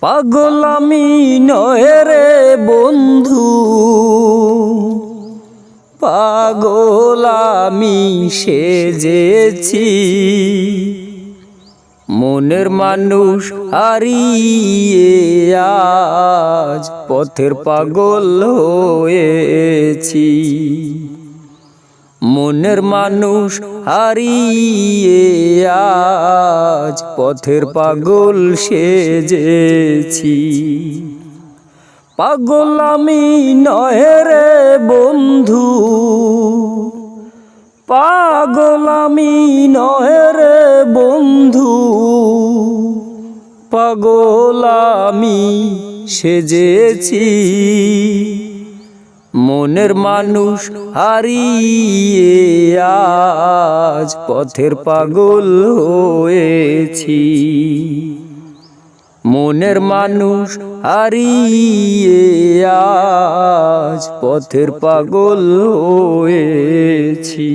পাগল আমি নয় রে বন্ধু, পাগল আমি সেজেছি। মনের মানুষ হারিয়ে আজ পথের পাগল হয়েছি। মনের মানুষ হারিয়ে আজ পথের পাগল সেজেছি। পাগল আমি নয় রে বন্ধু, পাগল আমি নয় রে বন্ধু, পাগল আমি সেজেছি। মনের মানুষ হারিয়ে আজ পথের পাগল হয়েছি। মনের মানুষ হারিয়ে আজ পথের পাগল হয়েছি।